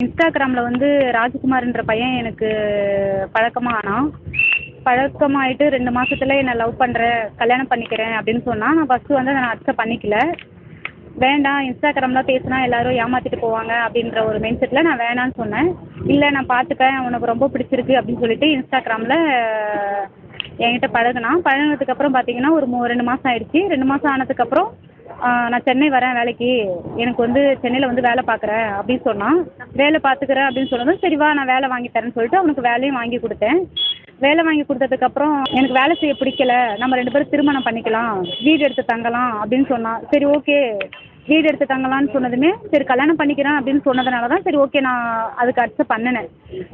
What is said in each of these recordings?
இன்ஸ்டாகிராமில் வந்து ராஜ்குமார்ன்ற பையன் எனக்கு பழக்கமானான். பழக்கமாயிட்டு 2 மாசத்துல என்னை லவ் பண்ணுறேன், கல்யாணம் பண்ணிக்கிறேன் அப்படின்னு சொன்னான். நான் ஃபஸ்ட்டு வந்து அதை நான் அக்செப்ட் பண்ணிக்கல. வேண்டாம், இன்ஸ்டாகிராம்லாம் பேசினா எல்லாரும் ஏமாற்றிட்டு போவாங்க அப்படின்ற ஒரு மைண்ட் செட்டில் நான் வேணான்னு சொன்னேன். இல்லை நான் பார்த்துப்பேன், உனக்கு ரொம்ப பிடிச்சிருக்கு அப்படின்னு சொல்லிட்டு இன்ஸ்டாகிராமில் என்கிட்ட பழகுனான். பழகுனதுக்கப்புறம் பார்த்தீங்கன்னா ஒரு 2 மாதம் ஆயிடுச்சு. 2 மாதம் ஆனதுக்கப்புறம் நான் சென்னை வரேன் வேலைக்கு, எனக்கு வந்து சென்னையில் வந்து வேலை பார்க்குறேன் அப்படின்னு சொன்னான். வேலை பார்த்துக்கிறேன் அப்படின்னு சொன்னதும் சரி வா நான் வேலை வாங்கி தரேன்னு சொல்லிட்டு அவனுக்கு வேலையும் வாங்கி கொடுத்தேன். வேலை வாங்கி கொடுத்ததுக்கப்புறம் எனக்கு வேலை செய்ய பிடிக்கல, நம்ம 2 பேரும் திருமணம் பண்ணிக்கலாம், வீடு எடுத்து தங்கலாம் அப்படின்னு சொன்னான். சரி ஓகே, வீடு எடுத்து தங்கலான்னு சொன்னதுமே சரி கல்யாணம் பண்ணிக்கிறேன் அப்படின்னு சொன்னதுனால தான் சரி ஓகே நான் அதுக்கு அக்செப்ட் பண்ணினேன்.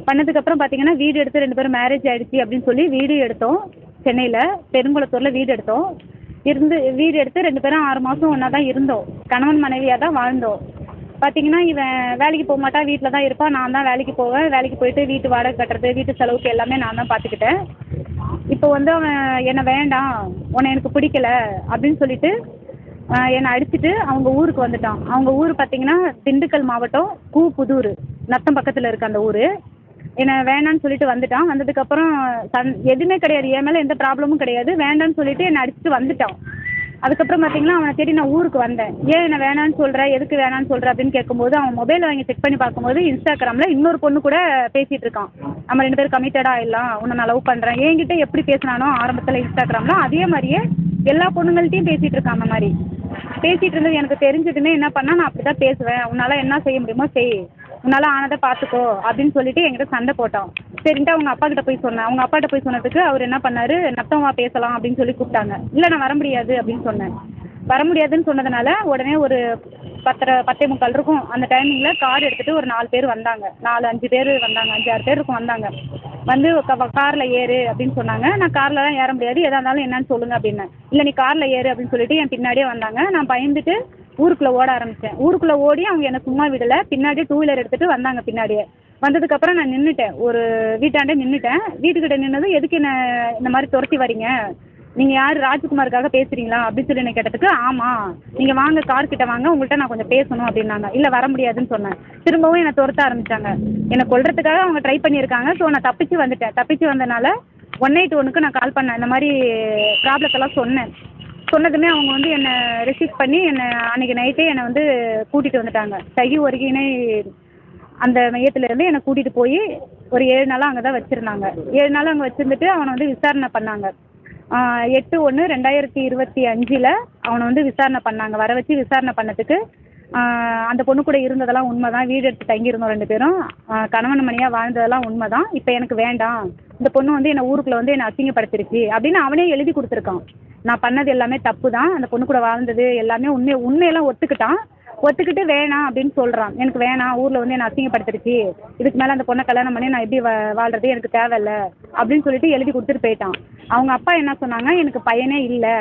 பண்ணதுக்கப்புறம் பார்த்தீங்கன்னா வீடு எடுத்து 2 பேரும் மேரேஜ் ஆகிடுச்சி அப்படின்னு சொல்லி வீடு எடுத்தோம். சென்னையில் பெருங்குளத்தூரில் வீடு எடுத்தோம். வீடு எடுத்து 2 பேரும் 6 மாதம் ஒன்றா தான் இருந்தோம். கணவன் மனைவியாக தான் வாழ்ந்தோம். பார்த்தீங்கன்னா இவன் வேலைக்கு போக மாட்டான், வீட்டில் தான் இருப்பான். நான் தான் வேலைக்கு போவேன். வேலைக்கு போயிட்டு வீட்டு வாடகை கட்டுறது, வீட்டு செலவுக்கு எல்லாமே நான் தான் பார்த்துக்கிட்டேன். இப்போ வந்து அவன் என்னை வேண்டாம், உன்னை எனக்கு பிடிக்கல அப்படின்னு சொல்லிட்டு என்னை அடிச்சுட்டு அவங்க ஊருக்கு வந்துட்டான். அவங்க ஊர் பார்த்தீங்கன்னா திண்டுக்கல் மாவட்டம் புதூர், நத்தம் பக்கத்தில் இருக்க அந்த ஊர். என்னை வேண்டான்னு சொல்லிட்டு வந்துட்டான். வந்ததுக்கப்புறம் எதுவுமே கிடையாது, என் மேலே எந்த ப்ராப்ளமும் கிடையாது. வேண்டான்னு சொல்லிட்டு என்னை அடிச்சுட்டு வந்துட்டான். அதுக்கப்புறம் பார்த்தீங்கன்னா அவனை தேடி நான் ஊருக்கு வந்தேன். ஏன் என்ன வேணான்னு சொல்கிற, எதுக்கு வேணான்னு சொல்கிற அப்படின்னு கேட்கும்போது அவன் மொபைல் வாங்கி செக் பண்ணி பார்க்கும்போது இன்ஸ்டாகிராமில் இன்னொரு பொண்ணு கூட பேசிகிட்டு இருக்கான். நம்ம 2 பேரும் கமிட்டடாக ஆகிடலாம், உன்னை நான் லவ் பண்ணுறேன். என்கிட்ட எப்படி பேசினானோ ஆரம்பத்தில் இன்ஸ்டாகிராமில் அதே மாதிரியே எல்லா பொண்ணுங்கள்ட்டையும் பேசிகிட்டு இருக்கான். அந்த மாதிரி பேசிகிட்டு இருந்தது எனக்கு தெரிஞ்சதுமே என்ன பண்ணால் நான் அப்படி தான் பேசுவேன், உன்னால் என்ன செய்ய முடியுமோ செய், உன்னால் ஆனதை பார்த்துக்கோ அப்படின்னு சொல்லிட்டு என்கிட்ட சண்டை போட்டான். சரின்ட்டு அவங்க அப்பா கிட்ட போய் சொன்னேன். அவங்க அப்பாட்ட போய் சொன்னதுக்கு அவர் என்ன பண்ணார், நத்தமா பேசலாம் அப்படின்னு சொல்லி கூப்பிட்டாங்க. இல்லை நான் வர முடியாது அப்படின்னு சொன்னேன். வர முடியாதுன்னு சொன்னதுனால உடனே ஒரு 10:45 இருக்கும். அந்த டைமிங்கில் கார் எடுத்துகிட்டு ஒரு 4 பேர் வந்தாங்க. 4-5 பேர் வந்தாங்க, 5-6 பேர் இருக்கும் வந்தாங்க. வந்து காரில் ஏறு அப்படின்னு சொன்னாங்க. நான் கார்லலாம் ஏற முடியாது, எதாக இருந்தாலும் என்னன்னு சொல்லுங்கள் அப்படின்னேன். இல்லை நீ காரில் ஏறு அப்படின்னு சொல்லிட்டு என் பின்னாடியே வந்தாங்க. நான் பயந்துட்டு ஊருக்குள்ளே ஓட ஆரம்பித்தேன். ஊருக்குள்ளே ஓடி அவங்க என்னை சும்மா விடலை, பின்னாடியே 2 வீலர் எடுத்துகிட்டு வந்தாங்க. பின்னாடியே வந்ததுக்கப்புறம் நான் நின்றுட்டேன், ஒரு வீட்டாண்டே நின்றுட்டேன். வீட்டுக்கிட்ட நின்னது எதுக்கு என்ன இந்த மாதிரி துரத்தி வரீங்க, நீங்கள் யார் ராஜ்குமாருக்காக பேசுகிறீங்களா அப்படின்னு சொல்லி என்ன கேட்டதுக்கு ஆமாம் நீங்கள் வாங்க கார்கிட்ட வாங்க, உங்கள்கிட்ட நான் கொஞ்சம் பேசணும் அப்படின்னாங்க. இல்லை வர முடியாதுன்னு சொன்னேன். திரும்பவும் என்னை துரத்த ஆரம்பித்தாங்க. என்னை கொல்றதுக்காக அவங்க ட்ரை பண்ணியிருக்காங்க. ஸோ நான் தப்பிச்சு வந்துட்டேன். தப்பிச்சு வந்தனால 191க்கு நான் கால் பண்ணேன். இந்த மாதிரி ப்ராப்ளத்தெல்லாம் சொன்னதுமே அவங்க வந்து என்னை ரிசீவ் பண்ணி என்னை அன்றைக்கி நைட்டே என்னை வந்து கூட்டிகிட்டு வந்துட்டாங்க. சகி ஒருங்கிணை அந்த மையத்துலேருந்து என்னை கூட்டிகிட்டு போய் ஒரு 7 நாளாக அங்கே தான் வச்சுருந்தாங்க. 7 நாள் அங்கே வச்சுருந்துட்டு அவனை வந்து விசாரணை பண்ணாங்க. 8/1/2025 அவனை வந்து விசாரணை பண்ணாங்க. வர வச்சு விசாரணை பண்ணதுக்கு அந்த பொண்ணு கூட இருந்ததெல்லாம் உண்மை தான், வீடு எடுத்து தங்கியிருந்தோம் 2 பேரும், கணவன் மணியாக வாழ்ந்ததெல்லாம் உண்மை தான். இப்போ எனக்கு வேண்டாம், இந்த பொண்ணு வந்து என்னை ஊருக்குள்ளே வந்து என்னை அசிங்கப்படுத்திருச்சு அப்படின்னு அவனே எழுதி கொடுத்துருக்கான். நான் பண்ணது எல்லாமே தப்பு தான், அந்த பொண்ணு கூட வாழ்ந்தது எல்லாமே உண்மையெல்லாம் ஒத்துக்கிட்டு வேணாம் அப்படின்னு சொல்கிறான். எனக்கு வேணாம், ஊரில் வந்து என்னை அசிங்கப்படுத்திருச்சு, இதுக்கு மேலே அந்த பொண்ணை கல்யாணம் பண்ணி நான் எப்படி வாழ்றது எனக்கு தேவையில்லை அப்படின்னு சொல்லிட்டு எழுதி கொடுத்துட்டு போயிட்டான். அவங்க அப்பா என்ன சொன்னாங்க, எனக்கு பையனே இல்லை,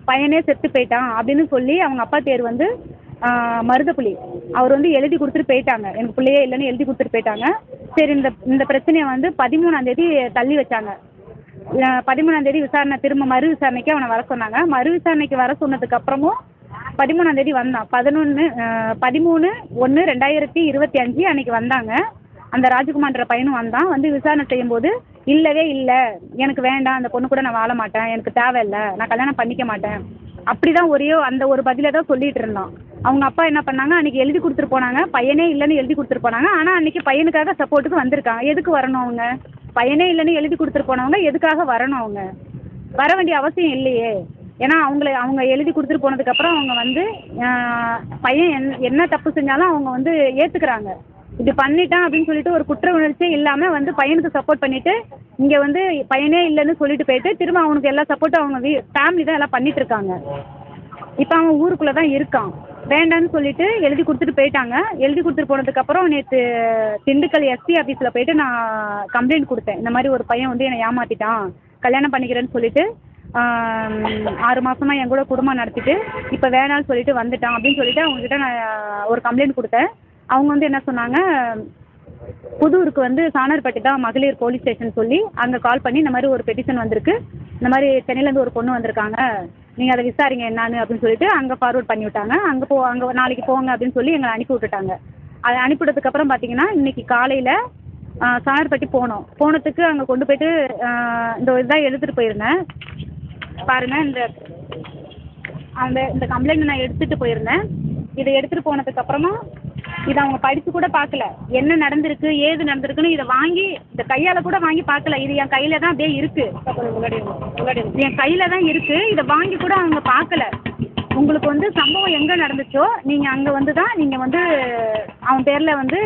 பையனே செத்து போயிட்டான் அப்படின்னு சொல்லி அவங்க அப்பா பேர் வந்து மருதப்புலி. அவர் வந்து எழுதி கொடுத்துட்டு போயிட்டாங்க, எனக்கு பிள்ளையே இல்லைன்னு எழுதி கொடுத்துட்டு போயிட்டாங்க. சரி இந்த பிரச்சனையை வந்து 13ஆம் தேதி தள்ளி வச்சாங்க. 13ஆம் தேதி விசாரணை, திரும்ப மறு விசாரணைக்கு அவனை வர சொன்னாங்க. மறு விசாரணைக்கு வர சொன்னதுக்கப்புறமும் 13ஆம் தேதி வந்தான். 13/1/2025 அன்றைக்கி வந்தாங்க. அந்த ராஜ்குமார்ன்ற பையனும் வந்தான். வந்து விசாரணை செய்யும்போது இல்லவே இல்லை, எனக்கு வேண்டாம், அந்த பொண்ணு கூட நான் வாழ மாட்டேன், எனக்கு தேவையில்லை, நான் கல்யாணம் பண்ணிக்க மாட்டேன், அப்படி தான் அந்த ஒரு பதிலை தான் சொல்லிகிட்டு இருந்தான். அவங்க அப்பா என்ன பண்ணாங்க, அன்றைக்கி எழுதி கொடுத்துட்டு போனாங்க, பையனே இல்லைன்னு எழுதி கொடுத்துட்டு போனாங்க. ஆனால் அன்றைக்கி பையனுக்காக சப்போர்ட்டுக்கு வந்திருக்காங்க. எதுக்கு வரணும் அவங்க, பையனே இல்லைன்னு எழுதி கொடுத்துட்டு போனவங்க எதுக்காக வரணும், அவங்க வர வேண்டிய அவசியம் இல்லையே. ஏன்னா அவங்க எழுதி கொடுத்துட்டு போனதுக்கப்புறம் அவங்க வந்து பையன் என்ன தப்பு செஞ்சாலும் அவங்க வந்து ஏற்றுக்கிறாங்க. இப்படி பண்ணிட்டான் அப்படின்னு சொல்லிட்டு ஒரு குற்ற உணர்ச்சியே இல்லாமல் வந்து பையனுக்கு சப்போர்ட் பண்ணிவிட்டு இங்கே வந்து பையனே இல்லைன்னு சொல்லிட்டு போயிட்டு திரும்ப அவனுக்கு எல்லா சப்போர்ட்டும் அவங்க ஃபேமிலி தான் எல்லாம் பண்ணிட்டு இருக்காங்க. இப்போ அவன் ஊருக்குள்ளே தான் இருக்கான். வேண்டான்னு சொல்லிட்டு எழுதி கொடுத்துட்டு போயிட்டாங்க. எழுதி கொடுத்துட்டு போனதுக்கப்புறம் நேற்று திண்டுக்கல் எஸ்பி ஆஃபீஸில் போயிட்டு நான் கம்ப்ளைண்ட் கொடுத்தேன். இந்த மாதிரி ஒரு பையன் வந்து என்னை ஏமாற்றிட்டான், கல்யாணம் பண்ணிக்கிறேன்னு சொல்லிட்டு 6 மாதமாக என் கூட குடும்பம் நடத்திட்டு இப்போ வேணான்னு சொல்லிட்டு வந்துட்டான் அப்படின்னு சொல்லிட்டு அவங்கக்கிட்ட நான் ஒரு கம்ப்ளைண்ட் கொடுத்தேன். அவங்க வந்து என்ன சொன்னாங்க, புதூருக்கு வந்து சாணர்பட்டி தான் மகளிர் போலீஸ் ஸ்டேஷன் சொல்லி அங்கே கால் பண்ணி இந்த மாதிரி ஒரு பெட்டிஷன் வந்திருக்கு, இந்த மாதிரி சென்னையிலேருந்து ஒரு பொண்ணு வந்திருக்காங்க, நீங்கள் அதை விசாரிங்க என்னான்னு அப்படின்னு சொல்லிட்டு அங்கே ஃபார்வர்ட் பண்ணி விட்டாங்க. அங்கே நாளைக்கு போங்க அப்படின்னு சொல்லி எங்களை அனுப்பி விட்டுட்டாங்க. அதை அனுப்பிவிட்டதுக்கப்புறம் பார்த்தீங்கன்னா இன்றைக்கி காலையில் சாயர்பட்டி போனதுக்கு அங்கே கொண்டு போய்ட்டு இந்த இதான் எடுத்துகிட்டு போயிருந்தேன் பாருங்கள். இந்த கம்ப்ளைண்ட் நான் எடுத்துகிட்டு போயிருந்தேன். இதை எடுத்துகிட்டு போனதுக்கப்புறமா இதை அவங்க படித்து கூட பார்க்கல, என்ன நடந்திருக்கு ஏது நடந்திருக்குன்னு இதை வாங்கி இந்த கையால் கூட வாங்கி பார்க்கல. இது என் கையில் தான் அப்படியே இருக்குது, என் கையில் தான் இருக்குது. இதை வாங்கி கூட அவங்க பார்க்கல. உங்களுக்கு வந்து சம்பவம் எங்கே நடந்துச்சோ நீங்கள் அங்கே வந்து தான் நீங்கள் வந்து அவன் பேரில் வந்து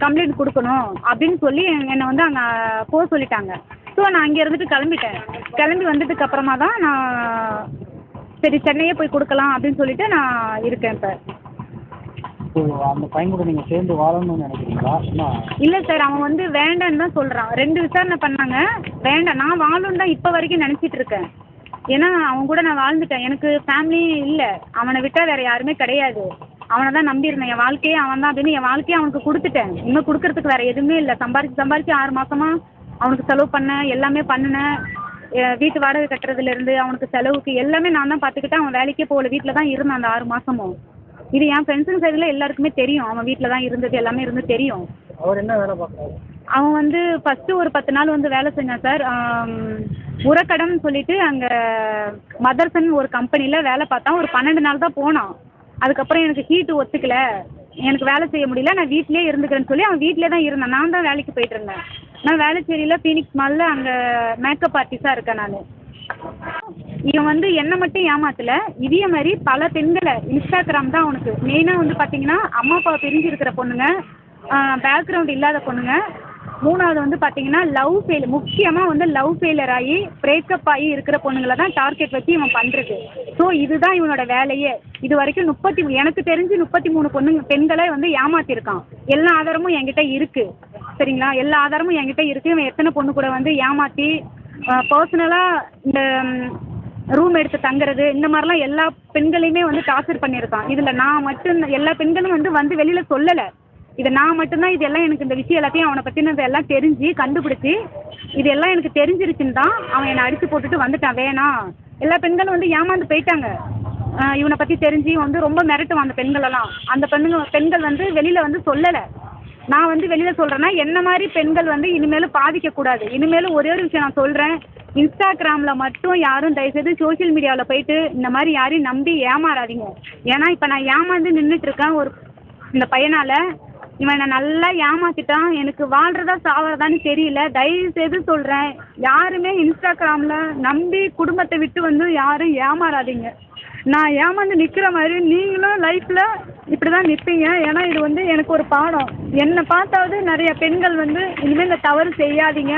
கம்ப்ளைண்ட் கொடுக்கணும் அப்படின்னு சொல்லி என்னை வந்து அங்கே போக சொல்லிட்டாங்க. ஸோ நான் அங்கே இருந்துட்டு கிளம்பி வந்ததுக்கு அப்புறமா தான் நான் சரி சென்னையே போய் கொடுக்கலாம் அப்படின்னு சொல்லிட்டு நான் இருக்கேன். இப்போ அந்த பையன் கூட நீங்கள் சேர்ந்து வாழணும்னு நினைக்கிறீங்களா? இல்லை சார், அவன் வந்து வேண்டான்னு தான் சொல்கிறான். 2 விசாரணை பண்ணாங்க, வேண்டாம். நான் வாழணுன்னு தான் இப்போ வரைக்கும் நினச்சிட்டு இருக்கேன். ஏன்னா அவன் கூட நான் வாழ்ந்துட்டேன், எனக்கு ஃபேமிலி இல்லை, அவனை விட்டால் வேறு யாருமே கிடையாது. அவனை தான் நம்பியிருந்தேன், என் வாழ்க்கையே அவன் தான் அப்படின்னு என் வாழ்க்கையை அவனுக்கு கொடுத்துட்டேன். இன்னும் கொடுக்கறதுக்கு வேறு எதுவுமே இல்லை. சம்பாரிச்சு 6 மாதமாக அவனுக்கு செலவு பண்ணேன், எல்லாமே பண்ணினேன். வீட்டு வாடகை கட்டுறதுலேருந்து அவனுக்கு செலவுக்கு எல்லாமே நான் தான் பார்த்துக்கிட்டேன். அவன் வேலைக்கே போகல, வீட்டில் தான் இருந்தான் அந்த 6 மாதமும். இது என் ஃப்ரெண்ட்ஸுங்க சைடில் எல்லாருக்குமே தெரியும், அவன் வீட்டில் தான் இருந்தது எல்லாமே இருந்து தெரியும். அவர் என்ன வேலை பார்க்குறாரு? அவன் வந்து ஃபஸ்ட்டு ஒரு 10 நாள் வந்து வேலை செஞ்சான் சார். உரக்கடம்னு சொல்லிட்டு அங்கே மதர்சன் ஒரு கம்பெனியில் வேலை பார்த்தான். ஒரு 12 நாள் தான் போனான். அதுக்கப்புறம் எனக்கு ஹீட்டு ஒத்துக்கலை, எனக்கு வேலை செய்ய முடியல, நான் வீட்டிலே இருந்துக்கிறேன்னு சொல்லி அவன் வீட்டிலே தான் இருந்தான். நான் தான் வேலைக்கு போயிட்டு இருந்தேன். நான் வேலைச்சேரியில் ஃபீனிக்ஸ் மாலில் அங்கே மேக்கப் ஆர்டிஸ்டாக இருக்கேன் நான். இவன் வந்து என்னை மட்டும் ஏமாத்தலை, இதே மாதிரி பல பெண்களை இன்ஸ்டாகிராம் தான் அவனுக்கு மெயினாக வந்து பார்த்தீங்கன்னா அம்மா அப்பா பிரிஞ்சு இருக்கிற பொண்ணுங்க, பேக்ரவுண்ட் இல்லாத பொண்ணுங்க. 3வது வந்து பார்த்தீங்கன்னா முக்கியமாக வந்து லவ் ஃபெயிலியர் ஆகி பிரேக்கப் ஆகி இருக்கிற பொண்ணுங்களை தான் டார்கெட் வச்சு இவன் பண்ணுறது. ஸோ இதுதான் இவனோட வேலையே. இது வரைக்கும் எனக்கு தெரிஞ்சு 33 பெண்களை வந்து ஏமாற்றிருக்கான். எல்லா ஆதாரமும் என்கிட்ட இருக்குது, சரிங்களா? எல்லா ஆதாரமும் என்கிட்ட இருக்குது. இவன் எத்தனை பொண்ணு கூட வந்து ஏமாற்றி பர்சனலாக இந்த ரூம் எடுத்து தங்குறது இந்த மாதிரிலாம் எல்லா பெண்களையுமே வந்து டார்ச்சர் பண்ணியிருக்கான். இதில் நான் மட்டும் எல்லா பெண்களும் வந்து வெளியில் சொல்லலை, இதை நான் மட்டும்தான் இதெல்லாம் எனக்கு இந்த விஷயம் எல்லாத்தையும் அவனை பற்றினது எல்லாம் தெரிஞ்சு கண்டுபிடிச்சி இது எல்லாம் எனக்கு தெரிஞ்சிருச்சுன்னு தான் அவன் என்னை அடித்து போட்டுட்டு வந்துட்டான். வேணாம், எல்லா பெண்களும் வந்து ஏமாந்து போயிட்டாங்க. இவனை பற்றி தெரிஞ்சு வந்து ரொம்ப மிரட்டுவான் அந்த பெண்களெல்லாம். அந்த பெண்கள் வந்து வெளியில் வந்து சொல்லலை. நான் வந்து வெளியில் சொல்கிறேன்னா என்ன மாதிரி பெண்கள் வந்து இனிமேலும் பாதிக்கக்கூடாது. இனிமேலும் ஒரே ஒரு விஷயம் நான் சொல்கிறேன், இன்ஸ்டாகிராமில் மட்டும் யாரும் தயவுசெய்து சோஷியல் மீடியாவில் போயிட்டு இந்த மாதிரி யாரையும் நம்பி ஏமாறாதீங்க. ஏன்னா இப்போ நான் ஏமாந்து நின்றுட்டுருக்கேன் இந்த பையனால். இவன் என்னை நல்லா ஏமாற்றிட்டான், எனக்கு வாழ்கிறதா சாவறதான்னு தெரியல. தயவுசெய்து சொல்கிறேன், யாருமே இன்ஸ்டாகிராமில் நம்பி குடும்பத்தை விட்டு வந்து யாரும் ஏமாறாதீங்க. நான் ஏமாந்து நிற்கிற மாதிரி நீங்களும் லைஃப்பில் இப்படி தான் நிற்பீங்க. ஏன்னா இது வந்து எனக்கு ஒரு பாடம். என்னை பார்த்தாவது நிறைய பெண்கள் வந்து இனிமேல் இந்த தவறு செய்யாதீங்க.